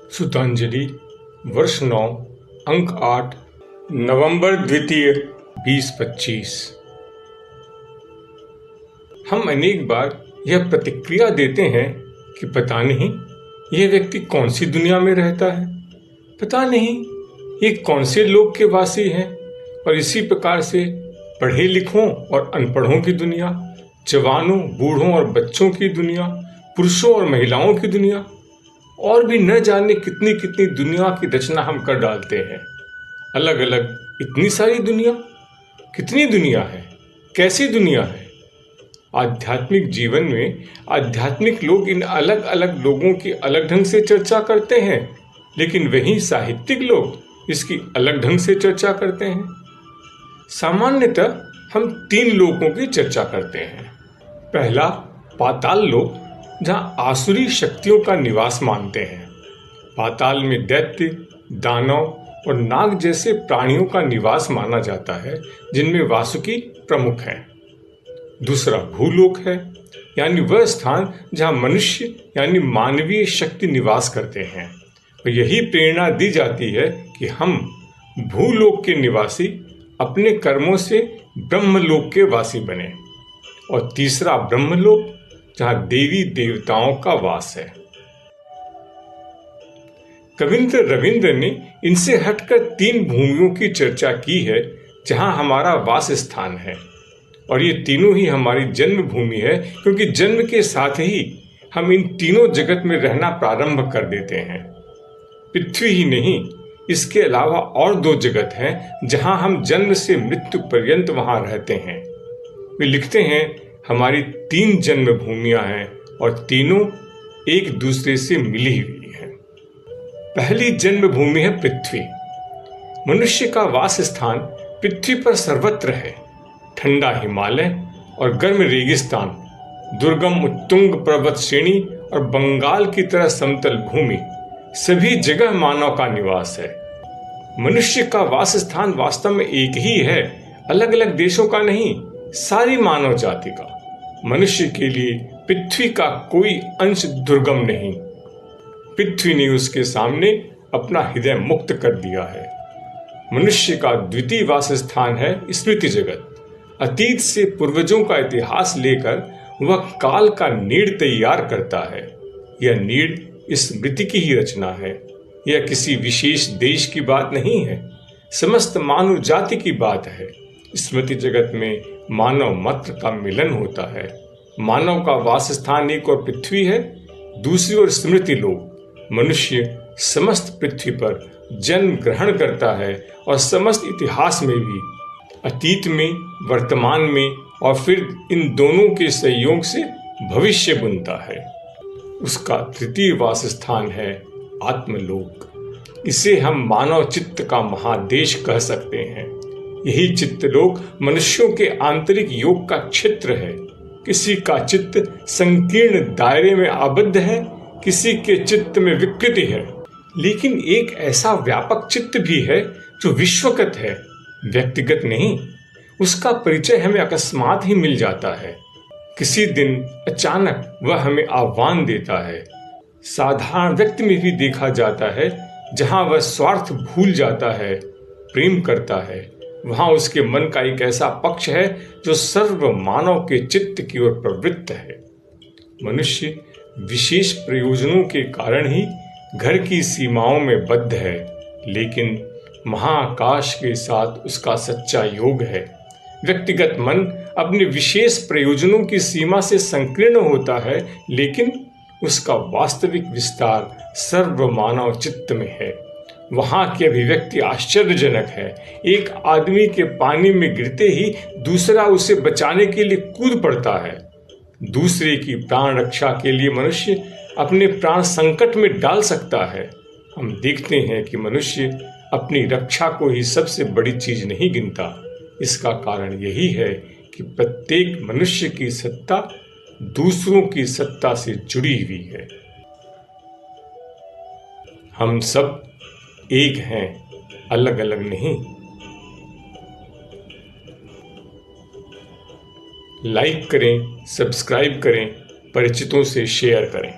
सुतांजलि वर्ष 9 अंक 8 नवंबर द्वितीय 2025। हम अनेक बार यह प्रतिक्रिया देते हैं कि पता नहीं यह व्यक्ति कौन सी दुनिया में रहता है, पता नहीं ये कौन से लोक के वासी हैं। और इसी प्रकार से पढ़े लिखों और अनपढ़ों की दुनिया, जवानों बूढ़ों और बच्चों की दुनिया, पुरुषों और महिलाओं की दुनिया, और भी न जाने कितनी कितनी दुनिया की रचना हम कर डालते हैं। अलग अलग इतनी सारी दुनिया, कितनी दुनिया है, कैसी दुनिया है। आध्यात्मिक जीवन में आध्यात्मिक लोग इन अलग अलग लोगों की अलग ढंग से चर्चा करते हैं, लेकिन वहीं साहित्यिक लोग इसकी अलग ढंग से चर्चा करते हैं। सामान्यतः हम 3 लोकों की चर्चा करते हैं। पहला पाताल लोक, जहां आसुरी शक्तियों का निवास मानते हैं। पाताल में दैत्य, दानव और नाग जैसे प्राणियों का निवास माना जाता है, जिनमें वासुकी प्रमुख है। दूसरा भूलोक है, यानी वह स्थान जहां मनुष्य यानी मानवीय शक्ति निवास करते हैं, और यही प्रेरणा दी जाती है कि हम भूलोक के निवासी अपने कर्मों से ब्रह्मलोक के वासी बने। और तीसरा ब्रह्मलोक, जहां देवी देवताओं का वास है। कविंद्र रविंद्र ने इनसे हटकर 3 भूमियों की चर्चा की है जहां हमारा वास स्थान है, और ये तीनों ही हमारी जन्म भूमि है, क्योंकि जन्म के साथ ही हम इन तीनों जगत में रहना प्रारंभ कर देते हैं। पृथ्वी ही नहीं, इसके अलावा और 2 जगत हैं जहां हम जन्म से मृत्यु पर्यंत वहां रहते हैं। वे लिखते हैं, हमारी 3 जन्म भूमियां हैं और तीनों एक दूसरे से मिली हुई हैं। पहली जन्म भूमि है पृथ्वी। मनुष्य का वास स्थान पृथ्वी पर सर्वत्र है। ठंडा हिमालय और गर्म रेगिस्तान, दुर्गम उत्तुंग पर्वत श्रेणी और बंगाल की तरह समतल भूमि, सभी जगह मानव का निवास है। मनुष्य का वास स्थान वास्तव में एक ही है, अलग अलग देशों का नहीं, सारी मानव जाति का। मनुष्य के लिए पृथ्वी का कोई अंश दुर्गम नहीं। पृथ्वी ने उसके सामने अपना हृदय मुक्त कर दिया है। मनुष्य का द्वितीय वास स्थान है स्मृति जगत। अतीत से पूर्वजों का इतिहास लेकर वह काल का नीड़ तैयार करता है। यह नीड़ स्मृति की ही रचना है। यह किसी विशेष देश की बात नहीं है, समस्त मानव जाति की बात है। स्मृति जगत में मानव मात्र का मिलन होता है। मानव का वास स्थान एक और पृथ्वी है, दूसरी ओर स्मृति लोक। मनुष्य समस्त पृथ्वी पर जन्म ग्रहण करता है और समस्त इतिहास में भी, अतीत में, वर्तमान में और फिर इन दोनों के सहयोग से भविष्य बुनता है। उसका तृतीय वास स्थान है आत्मलोक। इसे हम मानव चित्त का महादेश कह सकते हैं। यही चित्तलोक मनुष्यों के आंतरिक योग का क्षेत्र है। किसी का चित्त संकीर्ण दायरे में आबद्ध है, किसी के चित्त में विकृति है, लेकिन एक ऐसा व्यापक चित्त भी है जो विश्वगत है, व्यक्तिगत नहीं। उसका परिचय हमें अकस्मात ही मिल जाता है। किसी दिन अचानक वह हमें आह्वान देता है। साधारण व्यक्ति में भी देखा जाता है, जहां वह स्वार्थ भूल जाता है, प्रेम करता है। वहां उसके मन का एक ऐसा पक्ष है जो सर्व मानव के चित्त की ओर प्रवृत्त है। मनुष्य विशेष प्रयोजनों के कारण ही घर की सीमाओं में बद्ध है, लेकिन महाकाश के साथ उसका सच्चा योग है। व्यक्तिगत मन अपने विशेष प्रयोजनों की सीमा से संकीर्ण होता है, लेकिन उसका वास्तविक विस्तार सर्व मानव चित्त में है। वहां की अभिव्यक्ति आश्चर्यजनक है। एक आदमी के पानी में गिरते ही दूसरा उसे बचाने के लिए कूद पड़ता है। दूसरे की प्राण रक्षा के लिए मनुष्य अपने प्राण संकट में डाल सकता है। हम देखते हैं कि मनुष्य अपनी रक्षा को ही सबसे बड़ी चीज नहीं गिनता। इसका कारण यही है कि प्रत्येक मनुष्य की सत्ता दूसरों की सत्ता से जुड़ी हुई है। हम सब एक हैं, अलग अलग नहीं। लाइक करें, सब्सक्राइब करें, परिचितों से शेयर करें।